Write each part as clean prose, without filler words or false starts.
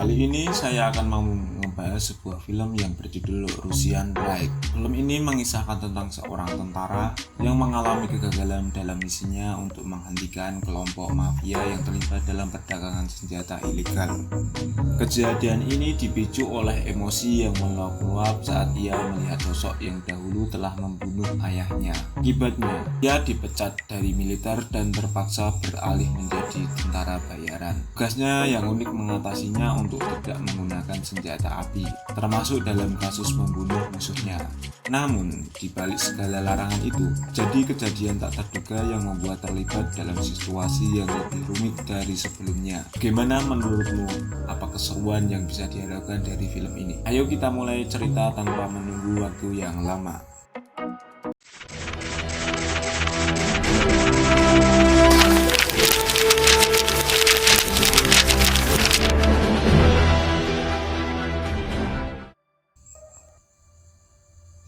Kali ini saya akan mau membahas sebuah film yang berjudul Russian Blade. Film ini mengisahkan tentang seorang tentara yang mengalami kegagalan dalam misinya untuk menghentikan kelompok mafia yang terlibat dalam perdagangan senjata ilegal. Kejadian ini dipicu oleh emosi yang meluap-luap saat ia melihat sosok yang dahulu telah membunuh ayahnya. Akibatnya, ia dipecat dari militer dan terpaksa beralih menjadi tentara bayaran. Tugasnya yang unik mengatasinya untuk tidak menggunakan senjata api, termasuk dalam kasus membunuh musuhnya. Namun, di balik segala larangan itu, jadi kejadian tak terduga yang membuat terlibat dalam situasi yang lebih rumit dari sebelumnya. Bagaimana menurutmu? Apa keseruan yang bisa diharapkan dari film ini? Ayo kita mulai cerita tanpa menunggu waktu yang lama.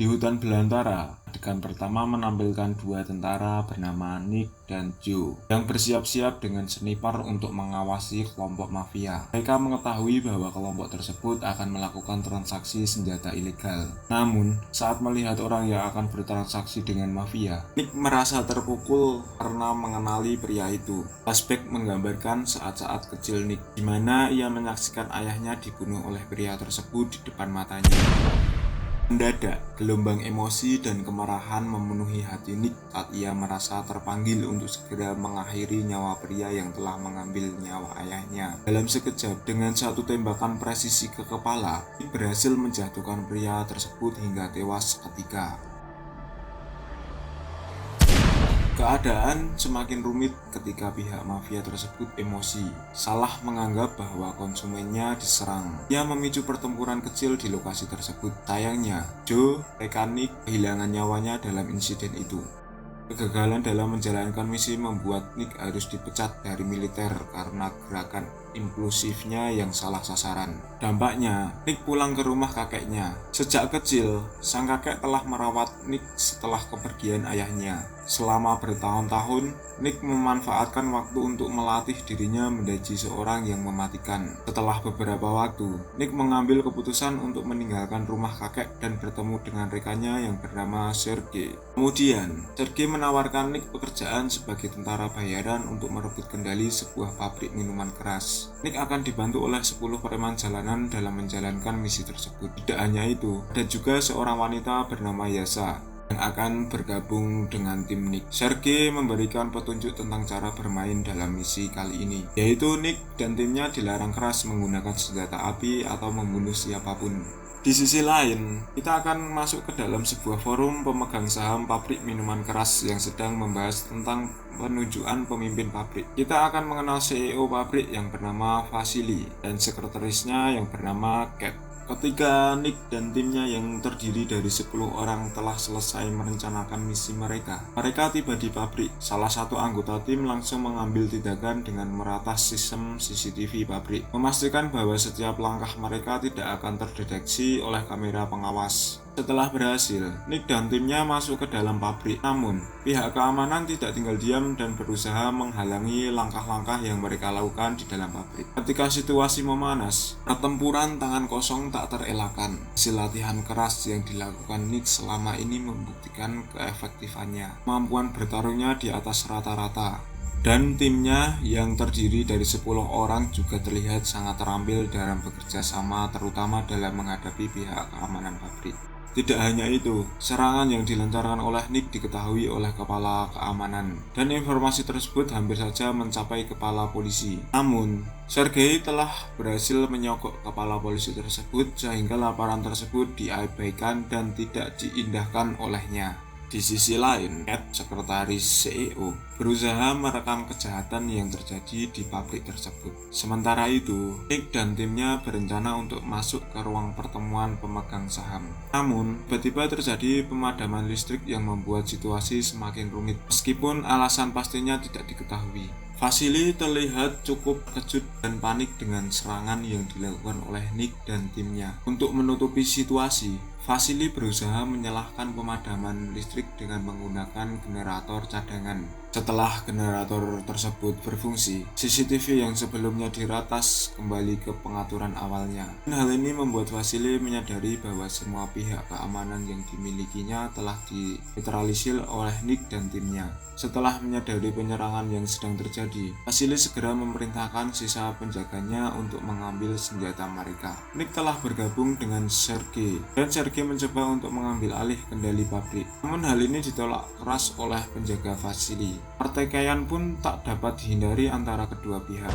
Di hutan belantara, adegan pertama menampilkan dua tentara bernama Nick dan Joe yang bersiap-siap dengan sniper untuk mengawasi kelompok mafia. Mereka mengetahui bahwa kelompok tersebut akan melakukan transaksi senjata ilegal. Namun, saat melihat orang yang akan bertransaksi dengan mafia, Nick merasa terpukul karena mengenali pria itu. Flashback menggambarkan saat-saat kecil Nick, di mana ia menyaksikan ayahnya dibunuh oleh pria tersebut di depan matanya. Mendadak, gelombang emosi dan kemarahan memenuhi hati Nick saat ia merasa terpanggil untuk segera mengakhiri nyawa pria yang telah mengambil nyawa ayahnya. Dalam sekejap, dengan satu tembakan presisi ke kepala, Nick berhasil menjatuhkan pria tersebut hingga tewas seketika. Keadaan semakin rumit ketika pihak mafia tersebut emosi, salah menganggap bahwa konsumennya diserang. Ia memicu pertempuran kecil di lokasi tersebut. Sayangnya, Joe, rekan Nick, kehilangan nyawanya dalam insiden itu. Kegagalan dalam menjalankan misi membuat Nick harus dipecat dari militer karena gerakan impulsifnya yang salah sasaran. Dampaknya, Nick pulang ke rumah kakeknya. Sejak kecil, sang kakek telah merawat Nick setelah kepergian ayahnya. Selama bertahun-tahun, Nick memanfaatkan waktu untuk melatih dirinya menjadi seorang yang mematikan. Setelah beberapa waktu, Nick mengambil keputusan untuk meninggalkan rumah kakek dan bertemu dengan rekannya yang bernama Sergei. Kemudian, Sergei menawarkan Nick pekerjaan sebagai tentara bayaran untuk merebut kendali sebuah pabrik minuman keras. Nick akan dibantu oleh 10 preman jalanan dalam menjalankan misi tersebut. Tidak hanya itu, ada juga seorang wanita bernama Yasa yang akan bergabung dengan tim Nick. Sergei memberikan petunjuk tentang cara bermain dalam misi kali ini, yaitu Nick dan timnya dilarang keras menggunakan senjata api atau membunuh siapapun. Di sisi lain, kita akan masuk ke dalam sebuah forum pemegang saham pabrik minuman keras yang sedang membahas tentang penunjukan pemimpin pabrik. Kita akan mengenal CEO pabrik yang bernama Vasily dan sekretarisnya yang bernama Kat. Ketika Nick dan timnya yang terdiri dari 10 orang telah selesai merencanakan misi mereka tiba di pabrik. Salah satu anggota tim langsung mengambil tindakan dengan meratas sistem CCTV pabrik, memastikan bahwa setiap langkah mereka tidak akan terdeteksi oleh kamera pengawas. Setelah berhasil, Nick dan timnya masuk ke dalam pabrik. Namun, pihak keamanan tidak tinggal diam dan berusaha menghalangi langkah-langkah yang mereka lakukan di dalam pabrik. Ketika situasi memanas, pertempuran tangan kosong tak terelakkan. Hasil latihan keras yang dilakukan Nick selama ini membuktikan keefektifannya. Kemampuan bertarungnya di atas rata-rata. Dan timnya yang terdiri dari 10 orang juga terlihat sangat terampil dalam bekerja sama, terutama dalam menghadapi pihak keamanan pabrik. Tidak hanya itu, serangan yang dilancarkan oleh Nick diketahui oleh kepala keamanan, dan informasi tersebut hampir saja mencapai kepala polisi. Namun, Sergei telah berhasil menyogok kepala polisi tersebut sehingga laporan tersebut diabaikan dan tidak diindahkan olehnya. Di sisi lain, Kat, sekretaris CEO, berusaha merekam kejahatan yang terjadi di pabrik tersebut. Sementara itu, Nick dan timnya berencana untuk masuk ke ruang pertemuan pemegang saham. Namun, tiba-tiba terjadi pemadaman listrik yang membuat situasi semakin rumit, meskipun alasan pastinya tidak diketahui. Vasily terlihat cukup terkejut dan panik dengan serangan yang dilakukan oleh Nick dan timnya. Untuk menutupi situasi, Vasily berusaha menyalakan pemadaman listrik dengan menggunakan generator cadangan. Setelah generator tersebut berfungsi, CCTV yang sebelumnya diratas kembali ke pengaturan awalnya. Dan hal ini membuat Vasily menyadari bahwa semua pihak keamanan yang dimilikinya telah dinetralisir oleh Nick dan timnya. Setelah menyadari penyerangan yang sedang terjadi, Vasily segera memerintahkan sisa penjaganya untuk mengambil senjata mereka. Nick telah bergabung dengan Sergei, dan Sergei mencoba untuk mengambil alih kendali pabrik. Namun hal ini ditolak keras oleh penjaga Vasily. Pertikaian pun tak dapat dihindari antara kedua pihak.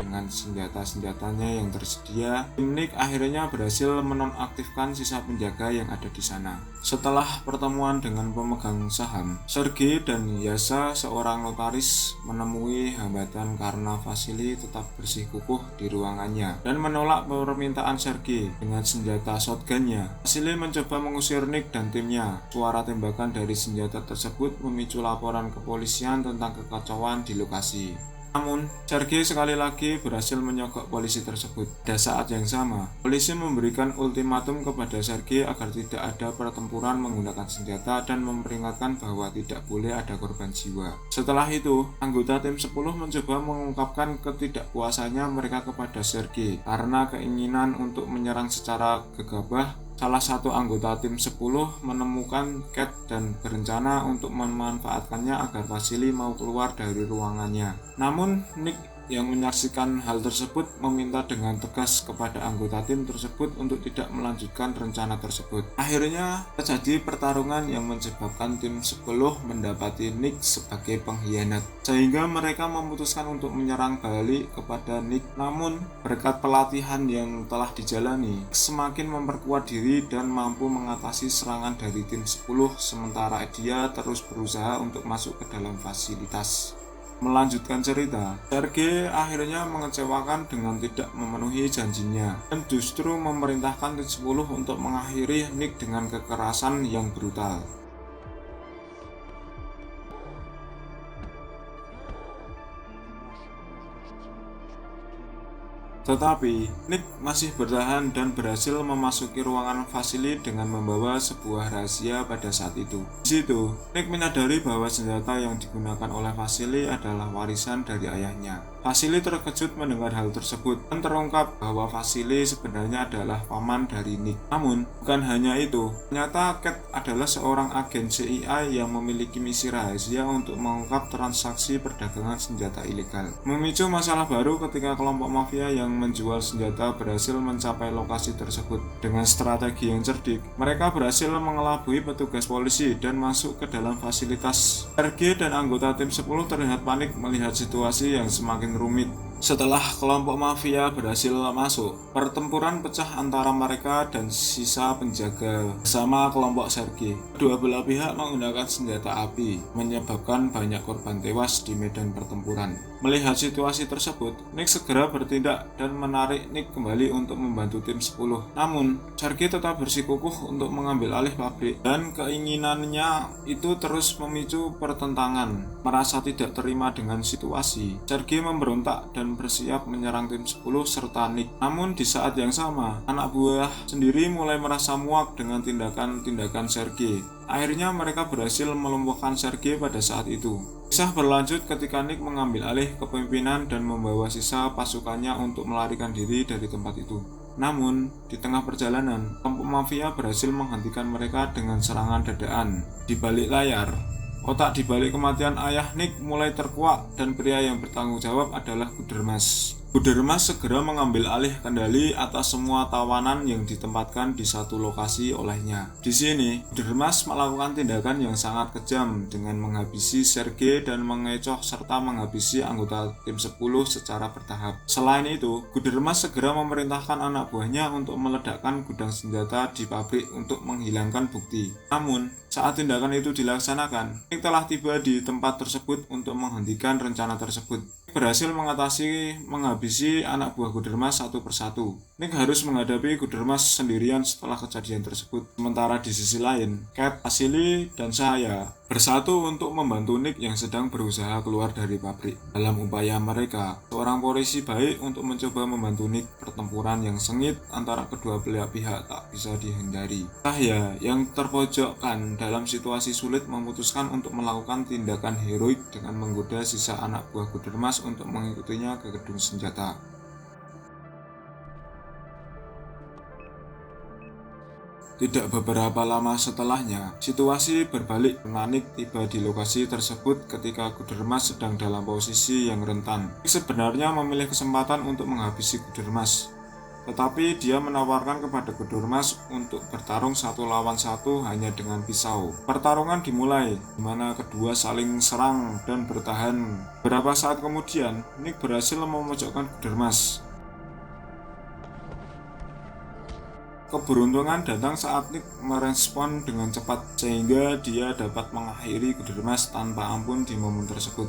Dengan senjata-senjatanya yang tersedia, tim Nick akhirnya berhasil menonaktifkan sisa penjaga yang ada di sana. Setelah pertemuan dengan pemegang saham, Sergei dan Yasa, seorang notaris, menemui hambatan karena Vasily tetap bersikukuh di ruangannya dan menolak permintaan Sergei dengan senjata shotgunnya. Vasily mencoba mengusir Nick dan timnya. Suara tembakan dari senjata tersebut memicu laporan kepolisian tentang kekacauan di lokasi. Namun, Sergei sekali lagi berhasil menyogok polisi tersebut. Pada saat yang sama, polisi memberikan ultimatum kepada Sergei agar tidak ada pertempuran menggunakan senjata dan memperingatkan bahwa tidak boleh ada korban jiwa. Setelah itu, anggota tim 10 mencoba mengungkapkan ketidakpuasannya mereka kepada Sergei karena keinginan untuk menyerang secara gegabah. Salah satu anggota tim 10 menemukan Cat dan berencana untuk memanfaatkannya agar Vasily mau keluar dari ruangannya. Namun, Nick yang menyaksikan hal tersebut meminta dengan tegas kepada anggota tim tersebut untuk tidak melanjutkan rencana tersebut. Akhirnya terjadi pertarungan yang menyebabkan tim 10 mendapati Nick sebagai pengkhianat, sehingga mereka memutuskan untuk menyerang balik kepada Nick. Namun berkat pelatihan yang telah dijalani, semakin memperkuat diri dan mampu mengatasi serangan dari tim 10, sementara dia terus berusaha untuk masuk ke dalam fasilitas. Melanjutkan cerita, Sergei akhirnya mengecewakan dengan tidak memenuhi janjinya dan justru memerintahkan tim 10 untuk mengakhiri Nick dengan kekerasan yang brutal. Tetapi, Nick masih bertahan dan berhasil memasuki ruangan Vasily dengan membawa sebuah rahasia pada saat itu. Di situ, Nick menyadari bahwa senjata yang digunakan oleh Vasily adalah warisan dari ayahnya. Vasily terkejut mendengar hal tersebut dan terungkap bahwa Vasily sebenarnya adalah paman dari Nick. Namun, bukan hanya itu, ternyata Cat adalah seorang agen CIA yang memiliki misi rahasia untuk mengungkap transaksi perdagangan senjata ilegal. Memicu masalah baru ketika kelompok mafia yang menjual senjata berhasil mencapai lokasi tersebut. Dengan strategi yang cerdik, mereka berhasil mengelabui petugas polisi dan masuk ke dalam fasilitas. Sergei dan anggota tim 10 terlihat panik melihat situasi yang semakin rumit. Setelah kelompok mafia berhasil masuk, pertempuran pecah antara mereka dan sisa penjaga bersama kelompok Sergei. Kedua belah pihak menggunakan senjata api, menyebabkan banyak korban tewas di medan pertempuran. Melihat situasi tersebut, Nick segera bertindak dan menarik Nick kembali untuk membantu tim 10. Namun, Sergei tetap bersikukuh untuk mengambil alih pabrik dan keinginannya itu terus memicu pertentangan. Merasa tidak terima dengan situasi, Sergei memberontak dan bersiap menyerang tim 10 serta Nick. Namun di saat yang sama, anak buah sendiri mulai merasa muak dengan tindakan-tindakan Sergei. Akhirnya mereka berhasil melumpuhkan Sergei pada saat itu. Kisah berlanjut ketika Nick mengambil alih kepemimpinan dan membawa sisa pasukannya untuk melarikan diri dari tempat itu. Namun, di tengah perjalanan, kelompok mafia berhasil menghentikan mereka dengan serangan dadaan. Di balik layar, otak di balik kematian ayah Nick mulai terkuak dan pria yang bertanggung jawab adalah Gudermas. Gudermas segera mengambil alih kendali atas semua tawanan yang ditempatkan di satu lokasi olehnya. Di sini, Gudermas melakukan tindakan yang sangat kejam dengan menghabisi Sergei dan mengecoh serta menghabisi anggota tim 10 secara bertahap. Selain itu, Gudermas segera memerintahkan anak buahnya untuk meledakkan gudang senjata di pabrik untuk menghilangkan bukti. Namun, saat tindakan itu dilaksanakan, Nick telah tiba di tempat tersebut untuk menghentikan rencana tersebut. Nick berhasil menghabisi anak buah Gudermas satu persatu. Nick harus menghadapi Gudermas sendirian setelah kejadian tersebut. Sementara di sisi lain, Cat, Vasily, dan saya bersatu untuk membantu Nick yang sedang berusaha keluar dari pabrik. Dalam upaya mereka, seorang polisi baik untuk mencoba membantu Nick. Pertempuran yang sengit antara kedua belah pihak tak bisa dihindari. Cahya yang terpojokkan dalam situasi sulit memutuskan untuk melakukan tindakan heroik dengan menggoda sisa anak buah Gudermas untuk mengikutinya ke gedung senjata. Tidak beberapa lama setelahnya, situasi berbalik. Nick tiba di lokasi tersebut ketika Gudermas sedang dalam posisi yang rentan. Nick sebenarnya memilih kesempatan untuk menghabisi Gudermas, tetapi dia menawarkan kepada Gudermas untuk bertarung 1 lawan 1 hanya dengan pisau. Pertarungan dimulai, di mana kedua saling serang dan bertahan. Beberapa saat kemudian, Nick berhasil memojokkan Gudermas. Keberuntungan datang saat Nick merespon dengan cepat, sehingga dia dapat mengakhiri Gudermas tanpa ampun di momen tersebut.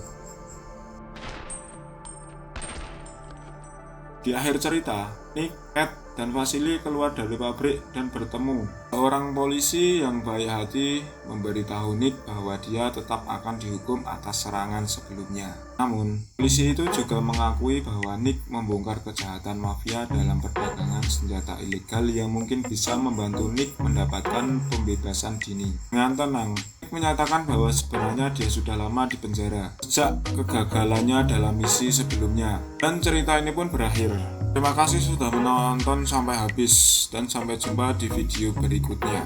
Di akhir cerita, Nick, Cat, dan Vasily keluar dari pabrik dan bertemu. Seorang polisi yang baik hati memberitahu Nick bahwa dia tetap akan dihukum atas serangan sebelumnya. Namun, polisi itu juga mengakui bahwa Nick membongkar kejahatan mafia dalam perdagangan senjata ilegal yang mungkin bisa membantu Nick mendapatkan pembebasan dini. Dengan tenang, Nick menyatakan bahwa sebenarnya dia sudah lama di penjara sejak kegagalannya dalam misi sebelumnya. Dan cerita ini pun berakhir. Terima kasih sudah menonton sampai habis dan sampai jumpa di video berikutnya.